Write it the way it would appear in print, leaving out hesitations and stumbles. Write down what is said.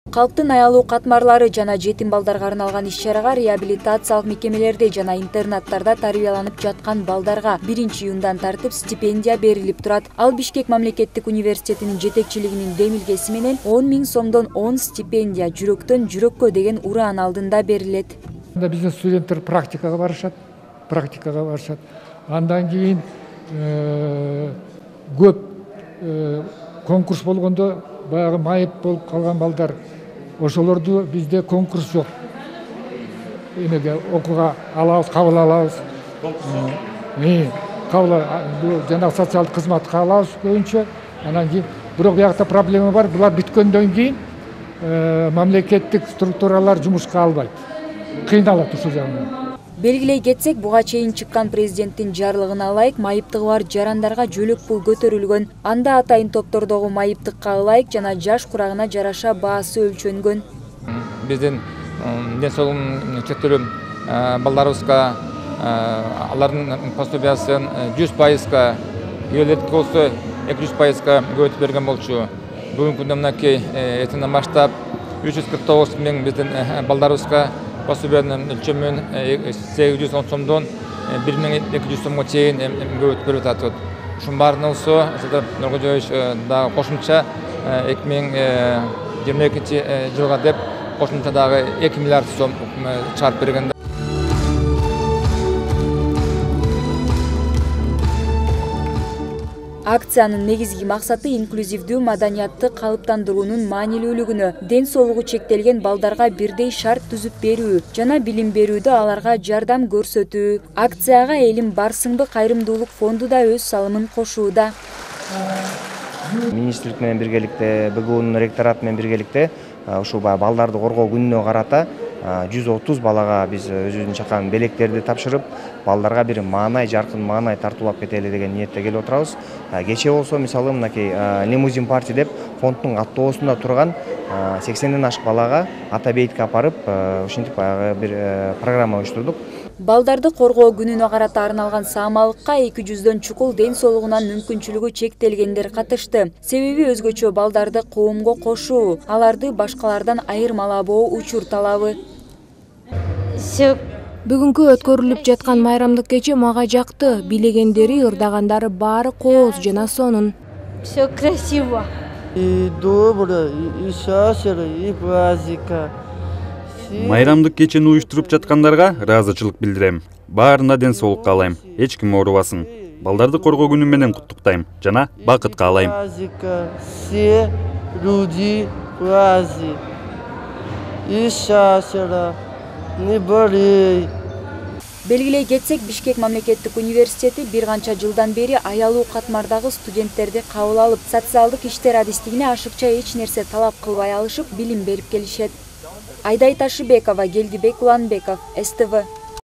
Калктын аялуу катмарлары жана жетим балдарга арналган иш-чарага реабилитациялык мекемелерде жана интернаттарда тарбияланып жаткан балдарга 1-июндан тартып стипендия берилип турат. Ал Бишкек мамлекеттик университетинин жетекчилигинин демилгеси менен 10 000 сомдон 10 стипендия жүрөктөн жүрөккө деген уран алдында берилет. Биздин студенттер практикага барышат. Андан кийин көп конкурс болгондо баягы майып болуп калган балдар, ошолорду бизде конкурс жок. Эмеге окууга алабыз, кабыл алабыз. Кабыл жана социалдык кызматка алабыз көбүнчө. Анан кийин бирок биякта проблема бар. Булар бүткөндөн кийин мамлекеттик структуралар жумушка албайт. Кыйналат ушул жагынан. Белгилей кетсек, буга чейин чыккан президенттин жарлыгына ылайык майыптыгы бар жарандарга жөлөк пул көтөрүлгөн. Анда атайын топтордогу майыптыкка ылайык жана жаш курагына жараша баасы өлчөнгөн. Биздин ден соолугун чектелүү балдарыбызга алардын пособиясын 100%, үйлөрдүкү болсо 200%га көбөйтүп берген болчу. Бүгүнкү күндө мынакей этинен баштап 349 000 биздин балдарыбызга пособиянын өлчөмүн 810 сомдон 1200 сомго чейин көбөйтүп берип атат. Ушунун баарын болсо Нуркожоевич дагы кошумча 2022 жылга деп кошумча дагы 2 миллиард сом чыгарып берген. Акциянын негизги максаты инклюзивдүү маданиятты калыптандыруунун маанилүүлүгүнө, ден соолугу чектелген балдарга бирдей шарт түзүп берүү жана билим берүүдө аларга жардам көрсөтүү. Акцияга Элим Барсыңбы кайрымдуулук фонду да өз салымын кошууда. Министрлик менен биргеликте, БГУнун ректораты менен биргеликте ушул балдарды коргоо күнүнө карата 130 балага биз өзүбүздүн чакан белектерди тапшырып, балдарга бир маанай, жаркын маанай тартуулап кетели деген ниетте келип отурабыз. Кечээ болсо, мисалы, мынакей лимузин парти деп фонддун автобусунда турган 80ден ашык балага ата бейитке апарып, ушинтип бир программа уюштурдук. Балдарды коргоо күнүнө карата арналган саамалыкка 200дөн чукул ден соолугунан мүмкүнчүлүгү чектелгендер катышты. Себеби өзгөчө балдарды коомго кошуу, аларды башкалардан айырмалабоо учур талабы. Бүгүнкү өткөрүлүп жаткан майрамдык кече мага жакты. Билегендери, ырдагандары баары кооз жана сонун. Всё красиво. И добро, и счастье, и праздника. Майрамдык кечени уюштуруп жаткандарга ыраазычылык билдирем. Баарына ден соолук каалайм. Эч ким оорубасын. Балдарды коргоо күнү менен куттуктайм жана бакыт каалайм. Все люди праздник. И счастье, не болей. Белгилей кетсек, Бишкек мамлекеттик университети бир канча жылдан бери аялуу катмардагы студенттерди кабыл алып, социалдык иштер адистигине ашыкча эч нерсе талап кылбай алышып, билим берип келишет. Айдай Ташыбекова, Келдибек Уланбеков, СТВ.